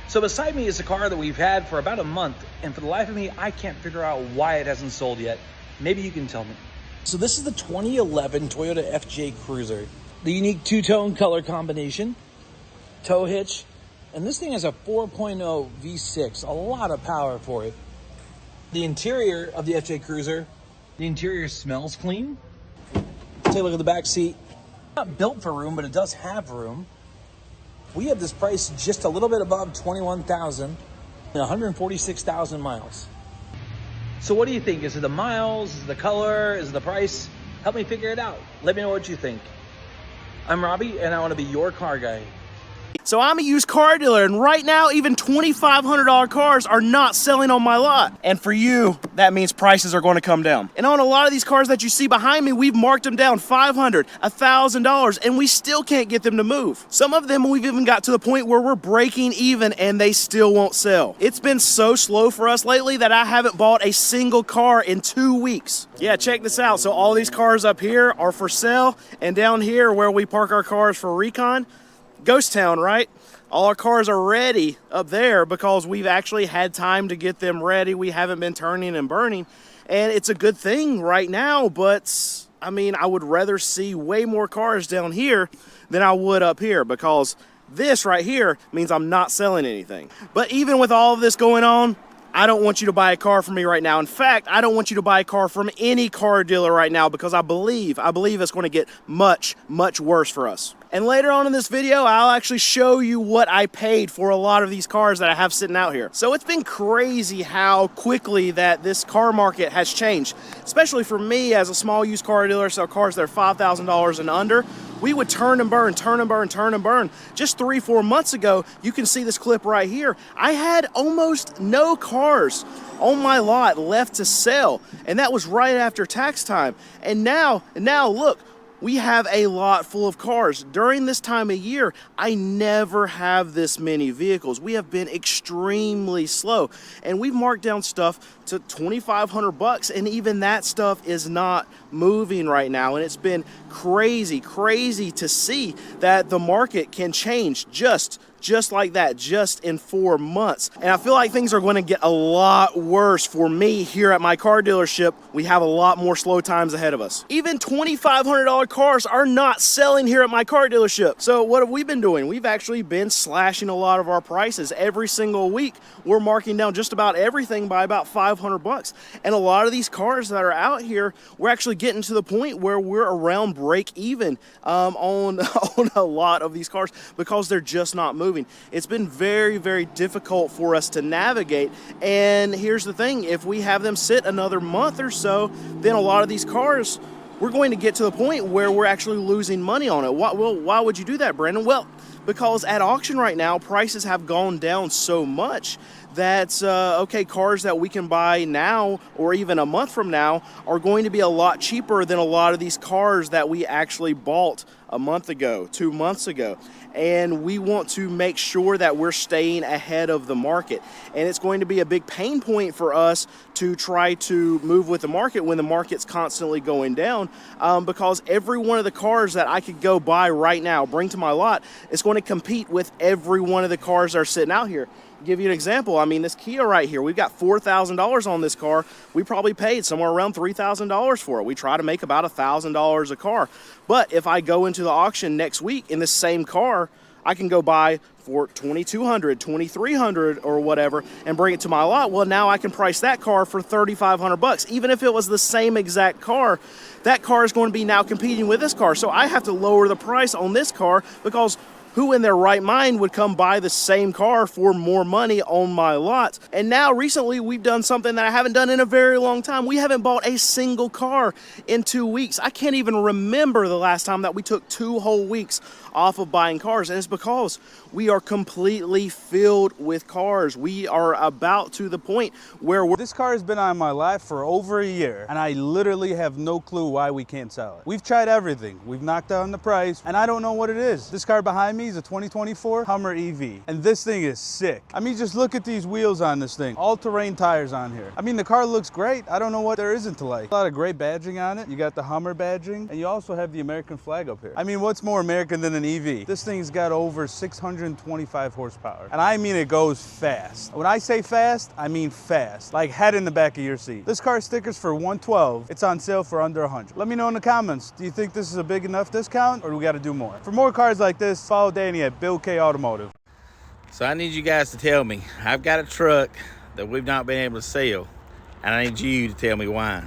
So beside me is a car that we've had for about a month, and for the life of me, I can't figure out why it hasn't sold yet. Maybe you can tell me. So this is the 2011 Toyota FJ Cruiser. The unique two-tone color combination, tow hitch, and this thing has a 4.0 V6, a lot of power for it. The interior of the FJ Cruiser, the interior smells clean. Take a look at the back seat. Not built for room, but it does have room. We have this price just a little bit above $21,000 and 146,000 miles. So what do you think? Is it the miles? Is it the color? Is it the price? Help me figure it out. Let me know what you think. I'm Robbie, and I want to be your car guy. So I'm a used car dealer, and right now even $2,500 cars are not selling on my lot. And for you, that means prices are going to come down. And on a lot of these cars that you see behind me, we've marked them down $500, $1,000, and we still can't get them to move. Some of them we've even got to the point where we're breaking even and they still won't sell. It's been so slow for us lately that I haven't bought a single car in 2 weeks. Yeah, check this out. So all these cars up here are for sale, and down here where we park our cars for recon, ghost town, right? All our cars are ready up there because we've actually had time to get them ready. We haven't been turning and burning, and it's a good thing right now, but I mean, I would rather see way more cars down here than I would up here, because this right here means I'm not selling anything. But even with all of this going on, I don't want you to buy a car from me right now. In fact, I don't want you to buy a car from any car dealer right now, because I believe it's going to get much, much worse for us. And later on in this video, I'll actually show you what I paid for a lot of these cars that I have sitting out here. So it's been crazy how quickly that this car market has changed, especially for me as a small used car dealer, sell cars that are $5,000 and under. We would turn and burn, turn and burn, turn and burn. Just 3-4 months ago, you can see this clip right here, I had almost no cars on my lot left to sell, and that was right after tax time. And now look, we have a lot full of cars. During this time of year, I never have this many vehicles. We have been extremely slow, and we've marked down stuff to $2,500, and even that stuff is not moving right now. And it's been crazy to see that the market can change just like that, just in 4 months. And I feel like things are going to get a lot worse for me here at my car dealership. We have a lot more slow times ahead of us. Even $2,500 cars are not selling here at my car dealership. So what have we been doing? We've actually been slashing a lot of our prices. Every single week, we're marking down just about everything by about $500. And a lot of these cars that are out here, we're actually getting to the point where we're around break even on a lot of these cars, because they're just not moving. It's been very difficult for us to navigate. And here's the thing, if we have them sit another month or so, then a lot of these cars, we're going to get to the point where we're actually losing money on it. Why would you do that, Brandon? Well, because at auction right now, prices have gone down so much that, okay, cars that we can buy now or even a month from now are going to be a lot cheaper than a lot of these cars that we actually bought a month ago, 2 months ago. And we want to make sure that we're staying ahead of the market. And it's going to be a big pain point for us to try to move with the market when the market's constantly going down, because every one of the cars that I could go buy right now, bring to my lot, is going to compete with every one of the cars that are sitting out here. Give you an example. I mean, this Kia right here, we've got $4,000 on this car. We probably paid somewhere around $3,000 for it. We try to make about $1,000 a car. But if I go into the auction next week in the same car, I can go buy for $2,200, $2,300 or whatever and bring it to my lot. Well, now I can price that car for $3,500. Even if it was the same exact car, that car is going to be now competing with this car. So I have to lower the price on this car, because who in their right mind would come buy the same car for more money on my lot? And now recently we've done something that I haven't done in a very long time. We haven't bought a single car in 2 weeks. I can't even remember the last time that we took 2 whole weeks off of buying cars, and it's because we are completely filled with cars. We are about to the point where this car has been on my lot for over a year, and I literally have no clue why we can't sell it. We've tried everything. We've knocked down the price, and I don't know what it is. This car behind me is a 2024 Hummer EV, and this thing is sick. I mean, just look at these wheels on this thing. All-terrain tires on here. I mean, the car looks great. I don't know what there isn't to like. A lot of great badging on it. You got the Hummer badging, and you also have the American flag up here. I mean, what's more American than an EV? This thing's got over 600 125 horsepower. And I mean it goes fast. When I say fast, I mean fast. Like head in the back of your seat. This car stickers for $112. It's on sale for under $100. Let me know in the comments, do you think this is a big enough discount or do we gotta do more? For more cars like this, follow Danny at Bill K Automotive. So I need you guys to tell me, I've got a truck that we've not been able to sell, and I need you to tell me why.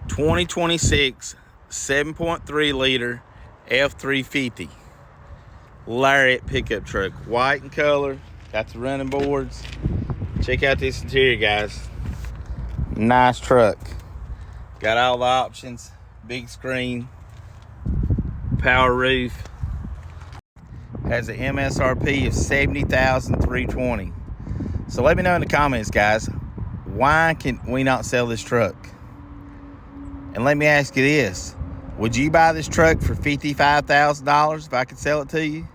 2026 7.3 liter F350 Lariat pickup truck, white in color, got the running boards. Check out this interior, guys. Nice truck, got all the options, big screen, power roof, has an MSRP of $70,320. So let me know in the comments, guys, why can we not sell this truck? And let me ask you this, would you buy this truck for $55,000 if I could sell it to you?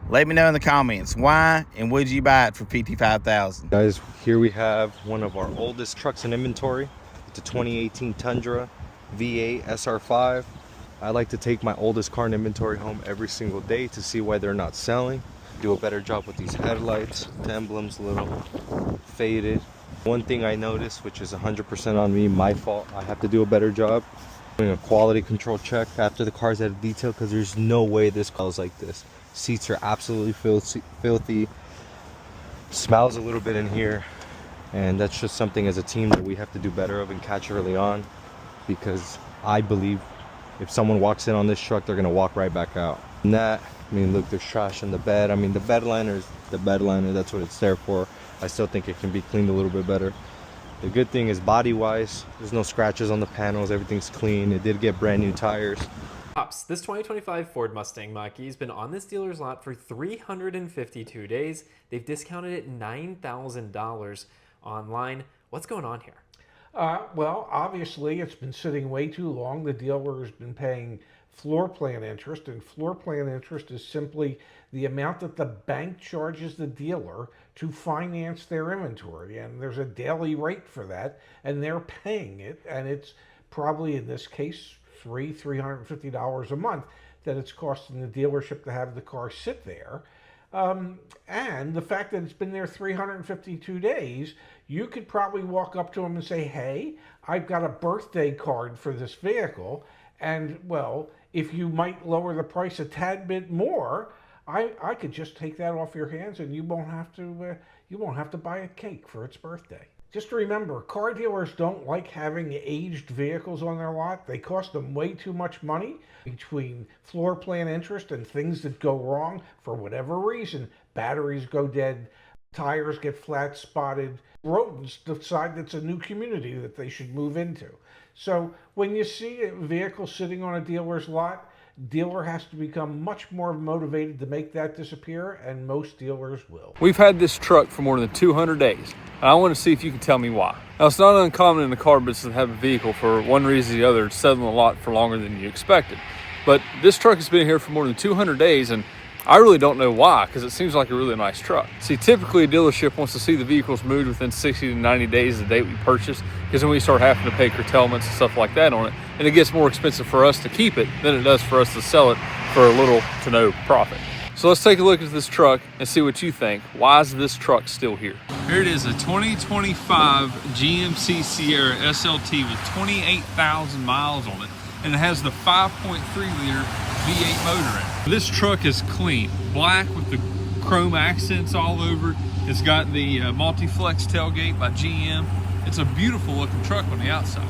Let me know in the comments why, and would you buy it for $55,000? Guys, here we have one of our oldest trucks in inventory. It's a 2018 Tundra V8 SR5. I like to take my oldest car in inventory home every single day to see why they're not selling. Do a better job with these headlights. The emblem's a little faded. One thing I noticed, which is 100% on me, my fault, I have to do a better job doing a quality control check after the car's out of detail, because there's no way this car is like this. Seats are absolutely filthy. Smells a little bit in here, and that's just something as a team that we have to do better of and catch early on, because I believe if someone walks in on this truck, they're gonna walk right back out. And that, I mean, look, there's trash in the bed. I mean, the bed liner is the bed liner, that's what it's there for. I still think it can be cleaned a little bit better. The good thing is body-wise, there's no scratches on the panels, everything's clean. It did get brand new tires. This 2025 Ford Mustang Mach-E has been on this dealer's lot for 352 days. They've discounted it $9,000 online. What's going on here? Well, obviously, it's been sitting way too long. The dealer has been paying floor plan interest, and floor plan interest is simply the amount that the bank charges the dealer to finance their inventory. And there's a daily rate for that, and they're paying it, and it's probably, in this case, $350 a month that it's costing the dealership to have the car sit there. And the fact that it's been there 352 days, you could probably walk up to them and say, hey, I've got a birthday card for this vehicle, and well, if you might lower the price a tad bit more, I could just take that off your hands, and you won't have to buy a cake for its birthday. Just remember, car dealers don't like having aged vehicles on their lot. They cost them way too much money between floor plan interest and things that go wrong for whatever reason. Batteries go dead, tires get flat spotted, rodents decide it's a new community that they should move into. So when you see a vehicle sitting on a dealer's lot, dealer has to become much more motivated to make that disappear, and most dealers will. We've had this truck for more than 200 days, and I want to see if you can tell me why. Now, it's not uncommon in the car business to have a vehicle for one reason or the other sit on the lot for longer than you expected. But this truck has been here for more than 200 days, and I really don't know why, because it seems like a really nice truck. See, typically a dealership wants to see the vehicles moved within 60 to 90 days of the date we purchase, because then we start having to pay curtailments and stuff like that on it, and it gets more expensive for us to keep it than it does for us to sell it for a little to no profit. So let's take a look at this truck and see what you think. Why is this truck still here? Here it is, a 2025 GMC Sierra SLT with 28,000 miles on it, and it has the 5.3 liter V8 motor in it. This truck is clean, black with the chrome accents all over. It's got the multi-flex tailgate by GM. It's a beautiful looking truck on the outside.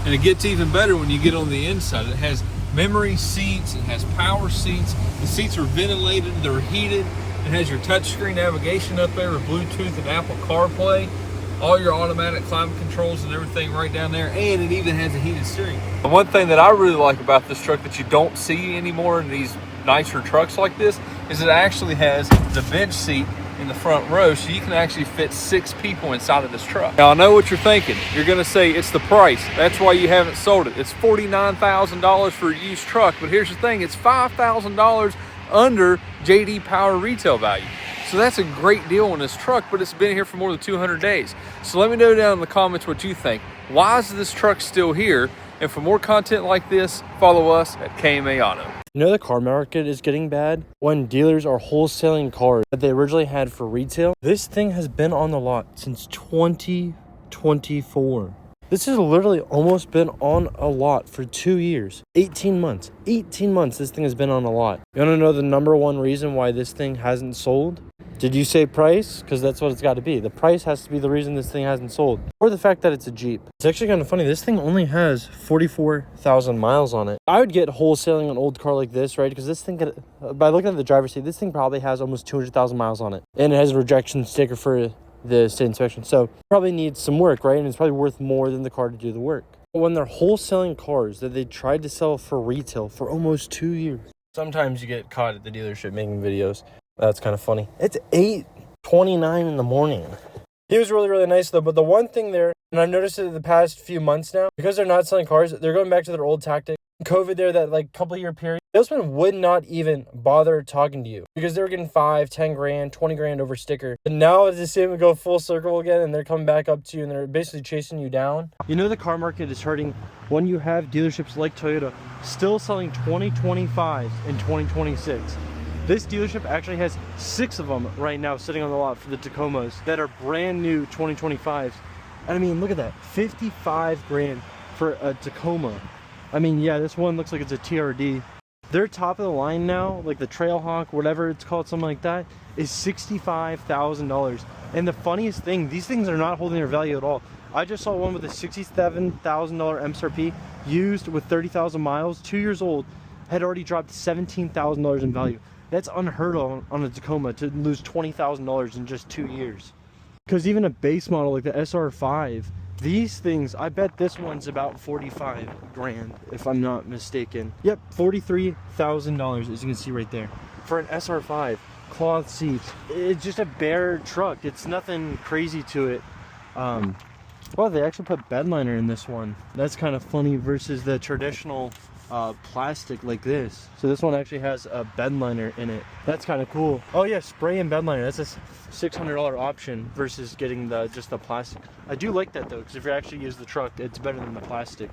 And it gets even better when you get on the inside. It has memory seats, it has power seats. The seats are ventilated, they're heated. It has your touchscreen navigation up there with Bluetooth and Apple CarPlay. All your automatic climate controls and everything right down there, and it even has a heated steering wheel. One thing that I really like about this truck that you don't see anymore in these nicer trucks like this is it actually has the bench seat in the front row, so you can actually fit 6 people inside of this truck. Now, I know what you're thinking. You're gonna say it's the price. That's why you haven't sold it. It's $49,000 for a used truck, but here's the thing, it's $5,000 under JD Power retail value. So that's a great deal on this truck, but it's been here for more than 200 days. So let me know down in the comments what you think. Why is this truck still here? And for more content like this, follow us at KMA Auto. You know the car market is getting bad when dealers are wholesaling cars that they originally had for retail. This thing has been on the lot since 2024. This has literally almost been on a lot for 2 years. 18 months. 18 months this thing has been on a lot. You want to know the number one reason why this thing hasn't sold? Did you say price? Because that's what it's got to be. The price has to be the reason this thing hasn't sold. Or the fact that it's a Jeep. It's actually kind of funny. This thing only has 44,000 miles on it. I would get wholesaling an old car like this, right? Because this thing, by looking at the driver's seat, this thing probably has almost 200,000 miles on it. And it has a rejection sticker for the state inspection. So probably needs some work, right? And it's probably worth more than the car to do the work. But when they're wholesaling cars that they tried to sell for retail for almost 2 years. Sometimes you get caught at the dealership making videos. That's kind of funny. It's 8:29 in the morning. He was really, really nice though. But the one thing there, and I've noticed it in the past few months now, because they're not selling cars, they're going back to their old tactic. COVID there, that like couple year period, salesmen would not even bother talking to you because they were getting 5, 10 grand, 20 grand over sticker. But now it's the same, go full circle again, and they're coming back up to you and they're basically chasing you down. You know the car market is hurting when you have dealerships like Toyota still selling 2025s and 2026. This dealership actually has 6 of them right now sitting on the lot for the Tacomas that are brand new 2025s. And I mean, look at that, 55 grand for a Tacoma. I mean, yeah, this one looks like it's a TRD. Their top of the line now, like the Trailhawk, whatever it's called, something like that, is $65,000. And the funniest thing, these things are not holding their value at all. I just saw one with a $67,000 MSRP, used with 30,000 miles, 2 years old, had already dropped $17,000 in value. That's unheard of on a Tacoma to lose $20,000 in just 2 years. Because even a base model like the SR5, these things, I bet this one's about 45 grand, if I'm not mistaken. Yep, $43,000, as you can see right there. For an SR5, cloth seats, it's just a bare truck. It's nothing crazy to it. Well, they actually put bed liner in this one. That's kind of funny versus the traditional plastic like this. So this one actually has a bed liner in it. That's kind of cool. Oh yeah, spray and bed liner. That's a $600 option versus getting just the plastic. I do like that though, because if you actually use the truck, it's better than the plastic.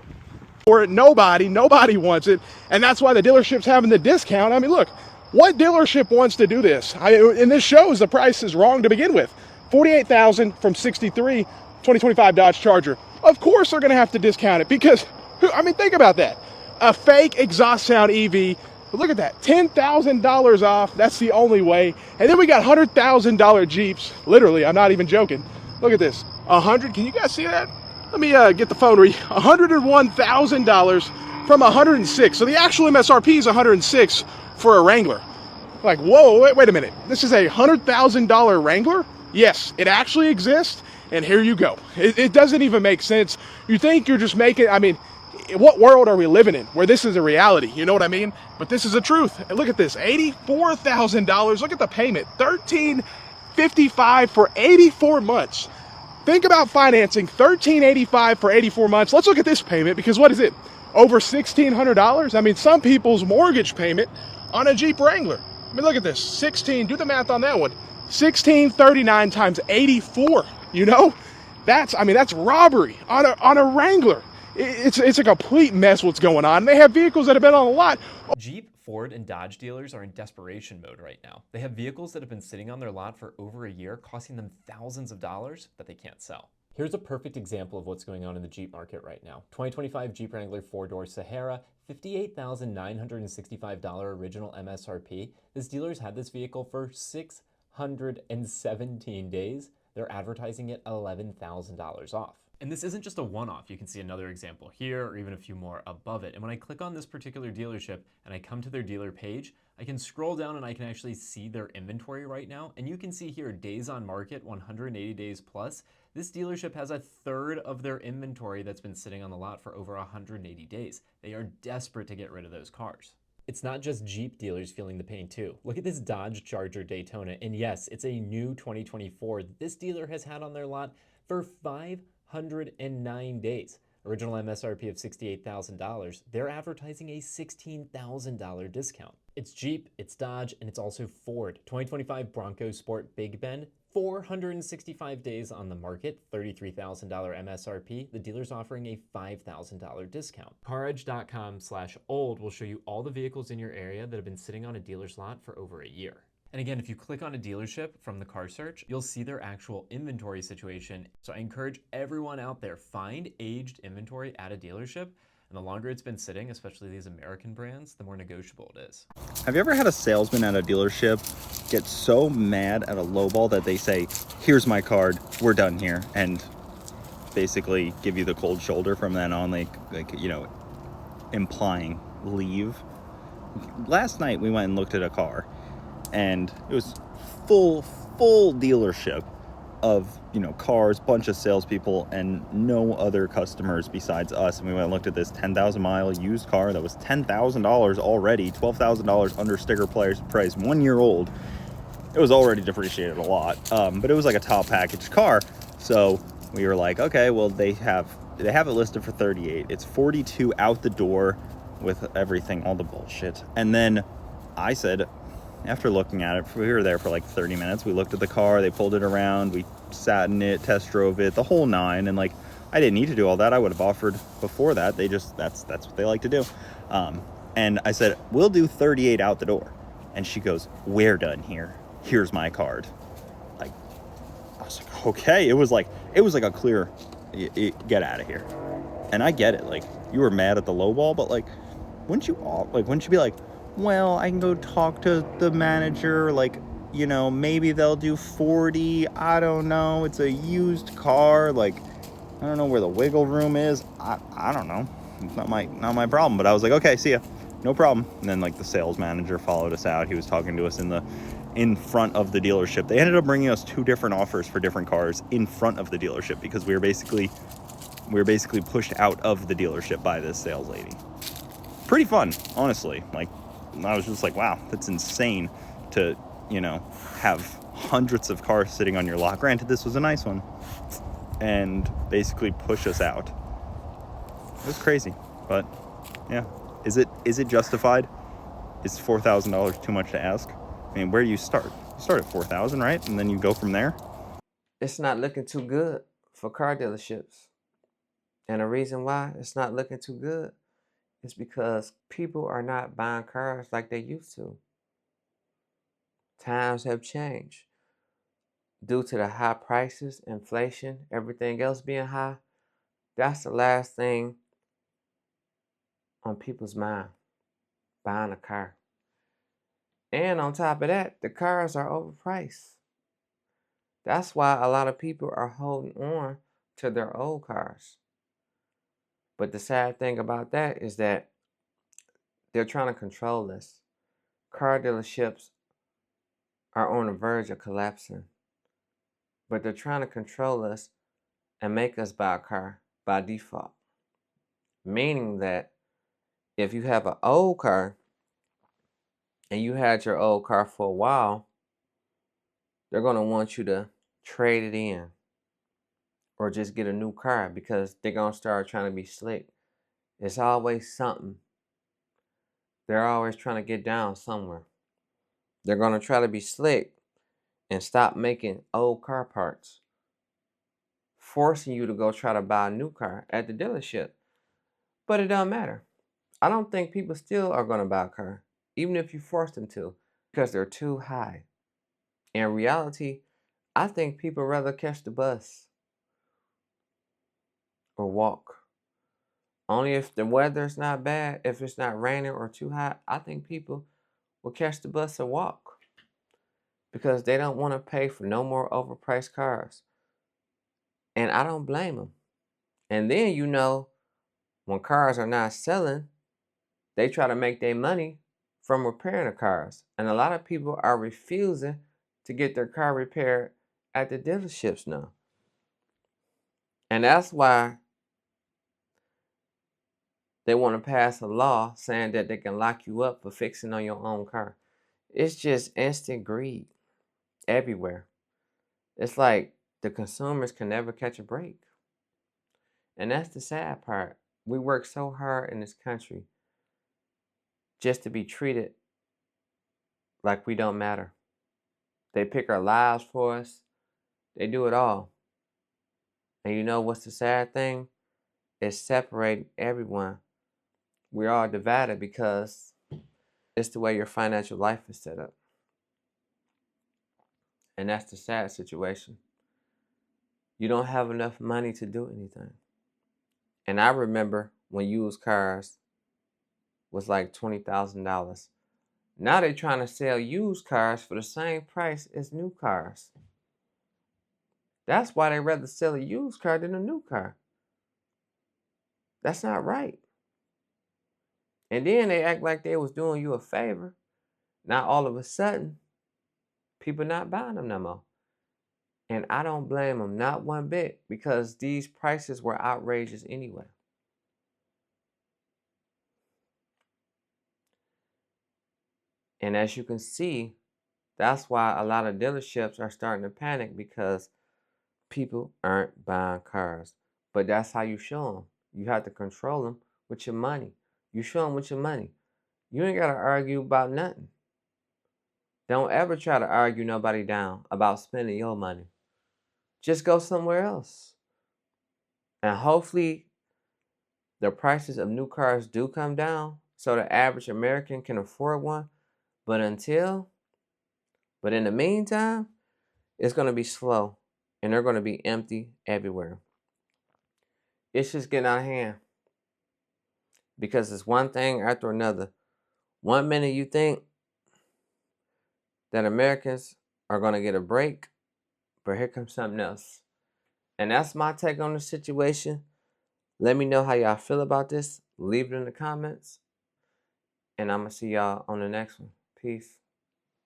For it, nobody wants it, and that's why the dealership's having the discount. I mean, look, what dealership wants to do this? And this shows the price is wrong to begin with. $48,000 from 63, 2025 Dodge Charger. Of course they're going to have to discount it because, I mean, think about that. A fake exhaust sound EV. But look at that, $10,000 off. That's the only way. And then we got $100,000 Jeeps. Literally, I'm not even joking. Look at this, 100. Can you guys see that? Let me get the phone read. $101,000 from 106. So the actual MSRP is 106 for a Wrangler. Like, whoa, wait a minute. This is a $100,000 Wrangler? Yes, it actually exists. And here you go. It doesn't even make sense. You think you're just making, I mean, what world are we living in where this is a reality? You know what I mean? But this is the truth. And look at this, $84,000. Look at the payment, $1,355 for 84 months. Think about financing $1,385 for 84 months. Let's look at this payment because what is it? Over $1,600? I mean, some people's mortgage payment on a Jeep Wrangler. I mean, look at this, 16, do the math on that one. 1639 times 84, you know? That's robbery on a Wrangler. It's a complete mess what's going on. They have vehicles that have been on the lot. Jeep, Ford, and Dodge dealers are in desperation mode right now. They have vehicles that have been sitting on their lot for over a year, costing them thousands of dollars that they can't sell. Here's a perfect example of what's going on in the Jeep market right now. 2025 Jeep Wrangler 4-door Sahara, $58,965 original MSRP. This dealer's had this vehicle for 617 days. They're advertising it $11,000 off. And this isn't just a one-off. You can see another example here or even a few more above it. And when I click on this particular dealership and I come to their dealer page, I can scroll down and I can actually see their inventory right now. And you can see here days on market, 180 days plus. This dealership has a third of their inventory that's been sitting on the lot for over 180 days. They are desperate to get rid of those cars. It's not just Jeep dealers feeling the pain too. Look at this Dodge Charger Daytona. And yes, it's a new 2024 that this dealer has had on their lot for 509 days. Original MSRP of $68,000. They're advertising a $16,000 discount. It's Jeep, it's Dodge, and it's also Ford. 2025 Bronco Sport Big Bend, 465 days on the market, $33,000 MSRP, the dealer's offering a $5,000 discount. CarEdge.com/old will show you all the vehicles in your area that have been sitting on a dealer's lot for over a year. And again, if you click on a dealership from the car search, you'll see their actual inventory situation. So I encourage everyone out there, find aged inventory at a dealership. And the longer it's been sitting, especially these American brands, the more negotiable it is. Have you ever had a salesman at a dealership get so mad at a lowball that they say, here's my card, we're done here, and basically give you the cold shoulder from then on, like you know, implying leave? Last night we went and looked at a car, and it was full dealership of, you know, cars, bunch of salespeople, and no other customers besides us. And we went and looked at this 10,000 mile used car that was $10,000 already, $12,000 under sticker price, 1 year old. It was already depreciated a lot, but it was like a top package car. So we were like, okay, well, they have it listed for 38. It's 42 out the door with everything, all the bullshit. And then I said, after looking at it, we were there for like 30 minutes. We looked at the car, they pulled it around, we sat in it, test drove it, the whole nine. And like, I didn't need to do all that. I would have offered before that. They just, that's what they like to do. And I said, we'll do 38 out the door. And she goes, we're done here. Here's my card. Like, I was like, okay. It was like a clear, get out of here. And I get it. Like, you were mad at the low ball, but like, wouldn't you be like, well, I can go talk to the manager, like, you know, maybe they'll do 40, I don't know, it's a used car, like, I don't know where the wiggle room is, I don't know, it's not my problem. But I was like, okay, see ya, no problem. And then like the sales manager followed us out. He was talking to us in front of the dealership. They ended up bringing us 2 different offers for different cars in front of the dealership because we were basically pushed out of the dealership by this sales lady. Pretty fun, honestly. Like, I was just like, wow, that's insane to, you know, have hundreds of cars sitting on your lot. Granted, this was a nice one, and basically push us out. It was crazy, but yeah. Is it justified? Is $4,000 too much to ask? I mean, where do you start? You start at $4,000, right? And then you go from there? It's not looking too good for car dealerships. And the reason why it's not looking too good is because people are not buying cars like they used to. Times have changed. Due to the high prices, inflation, everything else being high, that's the last thing on people's mind, buying a car. And on top of that, the cars are overpriced. That's why a lot of people are holding on to their old cars. But the sad thing about that is that they're trying to control us. Car dealerships are on the verge of collapsing. But they're trying to control us and make us buy a car by default. Meaning that if you have an old car and you had your old car for a while, they're going to want you to trade it in or just get a new car because they're going to start trying to be slick. It's always something. They're always trying to get down somewhere. They're going to try to be slick and stop making old car parts, forcing you to go try to buy a new car at the dealership. But it doesn't matter. I don't think people still are going to buy a car, even if you force them to, because they're too high. In reality, I think people rather catch the bus or walk. Only if the weather's not bad, if it's not raining or too hot, I think people will catch the bus or walk because they don't want to pay for no more overpriced cars. And I don't blame them. And then, you know, when cars are not selling, they try to make their money from repairing the cars. And a lot of people are refusing to get their car repaired at the dealerships now. And that's why they want to pass a law saying that they can lock you up for fixing on your own car. It's just instant greed everywhere. It's like the consumers can never catch a break. And that's the sad part. We work so hard in this country just to be treated like we don't matter. They pick our lives for us. They do it all. And you know what's the sad thing? It's separating everyone. We're all divided because it's the way your financial life is set up. And that's the sad situation. You don't have enough money to do anything. And I remember when used cars was like $20,000. Now they're trying to sell used cars for the same price as new cars. That's why they rather sell a used car than a new car. That's not right. And then they act like they was doing you a favor. Now all of a sudden, people not buying them no more. And I don't blame them, not one bit, because these prices were outrageous anyway. And as you can see, that's why a lot of dealerships are starting to panic, because people aren't buying cars. But that's how you show them. You have to control them with your money. You show them with your money. You ain't got to argue about nothing. Don't ever try to argue nobody down about spending your money. Just go somewhere else. And hopefully the prices of new cars do come down so the average American can afford one. But in the meantime, it's going to be slow and they're going to be empty everywhere. It's just getting out of hand because it's one thing after another. One minute you think that Americans are going to get a break, but here comes something else. And that's my take on the situation. Let me know how y'all feel about this. Leave it in the comments. And I'm going to see y'all on the next one. Peace.